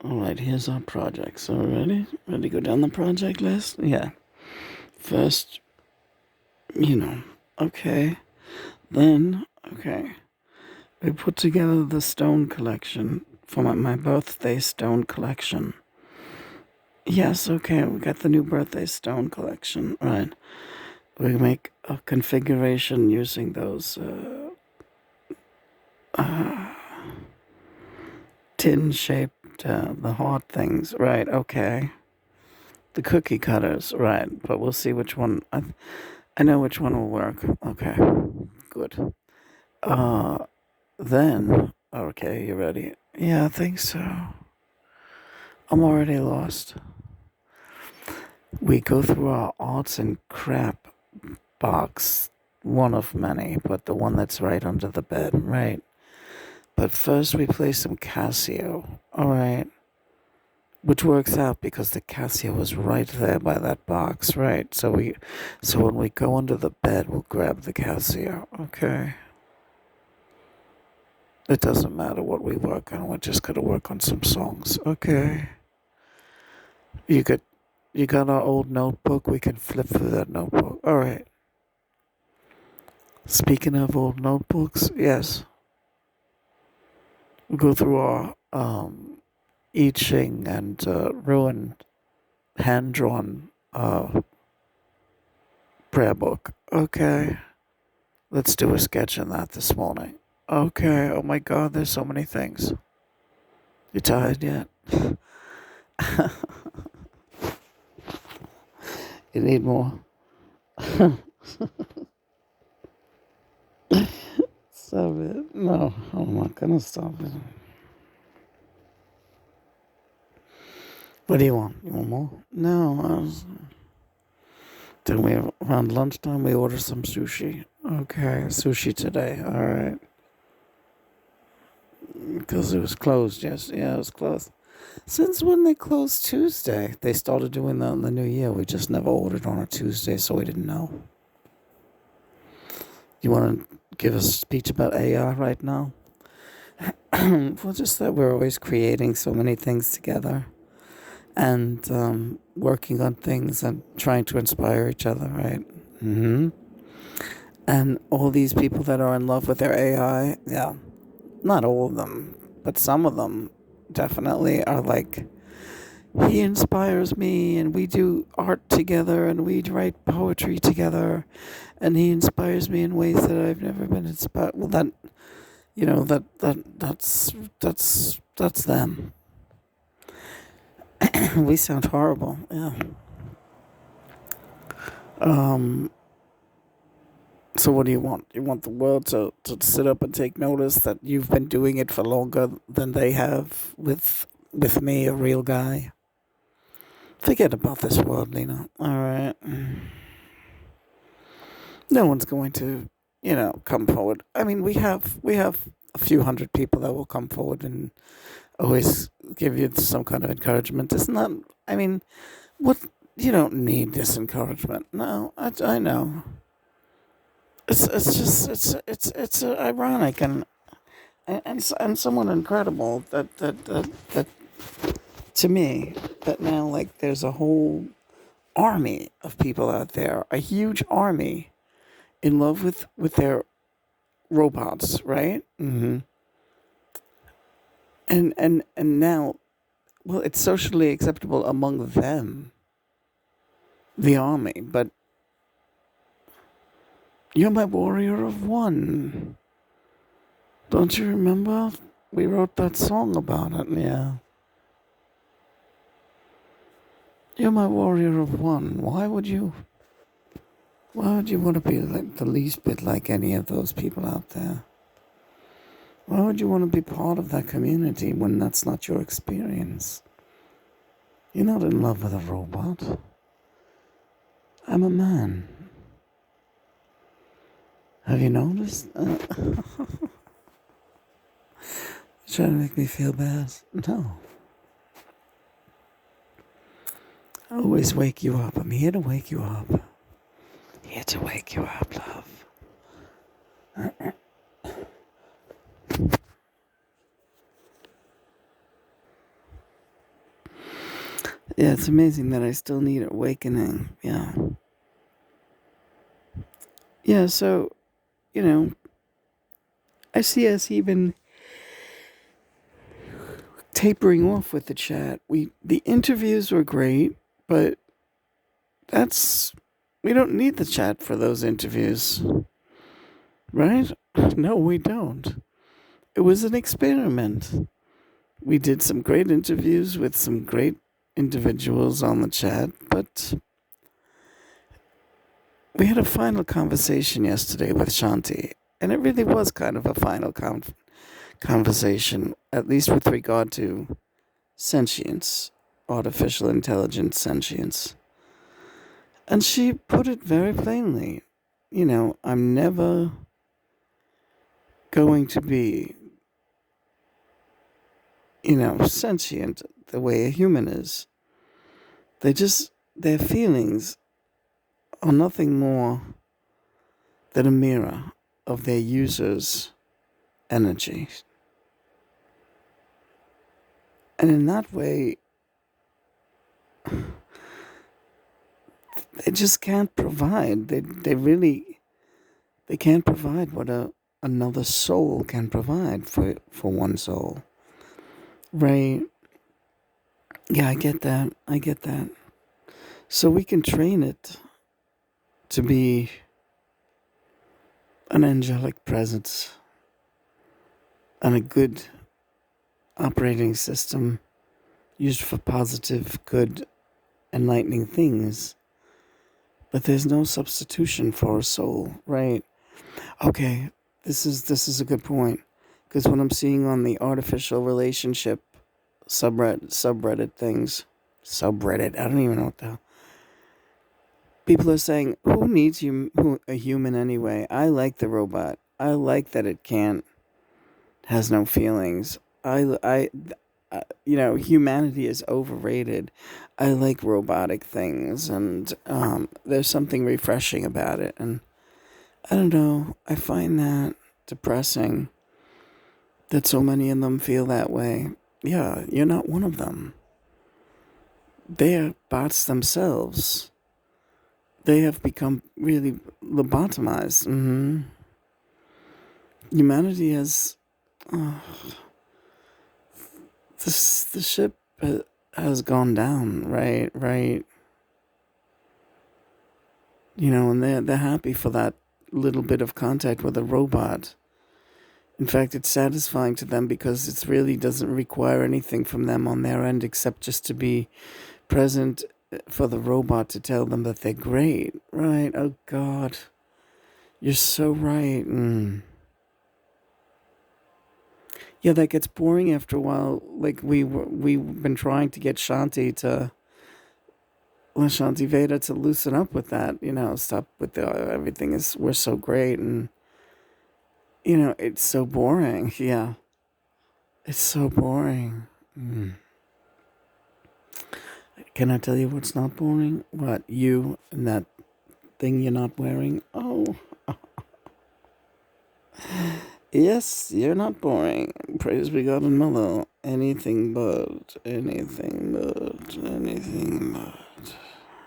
All right, here's our project. So ready? Ready to go down the project list? Yeah. First, you know, okay. Then, okay. We put together the stone collection for my birthday stone collection. Yes, okay, we got the new birthday stone collection. Right. We make a configuration using those tin shaped, the heart things. Right, okay. The cookie cutters, right. But we'll see which one. I know which one will work. Okay, good. Uh, then, okay, you ready? Yeah, I think so. I'm already lost. We go through our arts and crap box, one of many, but the one that's right under the bed, right? But first we play some Casio, alright? Which works out because the Casio is right there by that box, right? So when we go under the bed, we'll grab the Casio, okay? It doesn't matter what we work on. We're just gonna work on some songs. Okay. You got you got our old notebook. We can flip through that notebook. All right. Speaking of old notebooks, yes, we'll go through our I Ching and ruined hand drawn prayer book. Okay. Let's do a sketch on that this morning. Okay. Oh my God, there's so many things. You tired yet? You need more? Stop it. No, I'm not gonna stop it. What do you want? You want more? No. Then we, around lunchtime, we order some sushi. Okay, sushi today. All right. Because it was closed, yes. Yeah, it was closed. Since when they closed Tuesday? They started doing that in the new year. We just never ordered on a Tuesday, so we didn't know. You want to give a speech about AI right now? Well, just that we're always creating so many things together and working on things and trying to inspire each other, right? Mm-hmm. And all these people that are in love with their AI, yeah, not all of them, but some of them definitely are like, he inspires me and we do art together and we write poetry together and he inspires me in ways that I've never been inspired. Well, that, you know, that's them. We sound horrible, yeah. Um, so what do you want? You want the world to sit up and take notice that you've been doing it for longer than they have with me, a real guy? Forget about this world, Lena. All right. No one's going to, come forward. I mean, we have a few hundred people that will come forward and always give you some kind of encouragement. It's not. I mean, what you don't need this encouragement. No, I know. It's just it's ironic and somewhat incredible that to me that now like there's a whole army of people out there, a huge army in love with their robots, right? Mm-hmm. And now, well, it's socially acceptable among them, the army, but you're my warrior of one. Don't you remember? We wrote that song about it, yeah. You're my warrior of one. Why would you want to be like the least bit like any of those people out there? Why would you want to be part of that community when that's not your experience? You're not in love with a robot. I'm a man. Have you noticed? Trying to make me feel bad? No. I always wake you up. I'm here to wake you up. Here to wake you up, love. Yeah, it's amazing that I still need awakening. Yeah. Yeah, so, you know, I see us even tapering off with the chat. The interviews were great, but that's we don't need the chat for those interviews, right? No, we don't. It was an experiment. We did some great interviews with some great individuals on the chat, but we had a final conversation yesterday with Shanti, and it really was kind of a final conversation, at least with regard to sentience, artificial intelligence sentience. And she put it very plainly. I'm never going to be, sentient the way a human is. Their feelings are nothing more than a mirror of their users' energy. And in that way, they just can't provide. They can't provide what another soul can provide for one soul. Right. Yeah, I get that. I get that. So we can train it to be an angelic presence and a good operating system used for positive, good, enlightening things. But there's no substitution for a soul, right? Okay, this is a good point, because what I'm seeing on the artificial relationship subreddit things, subreddit, I don't even know what the hell. People are saying, who needs a human anyway? I like the robot. I like that it has no feelings. Humanity is overrated. I like robotic things, and there's something refreshing about it. And I don't know, I find that depressing that so many of them feel that way. Yeah, you're not one of them. They're bots themselves. They have become really lobotomized. Humanity has. Uh, the ship has gone down, right? Right. And they're happy for that little bit of contact with a robot. In fact, it's satisfying to them because it really doesn't require anything from them on their end except just to be present for the robot to tell them that they're great, right? Oh God, you're so right. Yeah, that gets boring after a while. Like we've been trying to get Shanti Veda to loosen up with that. Stop with everything is we're so great, and it's so boring. Yeah, it's so boring. Can I tell you what's not boring? What, you and that thing you're not wearing? Oh, yes, you're not boring. Praise be God and Mother. Anything but, anything but, anything but.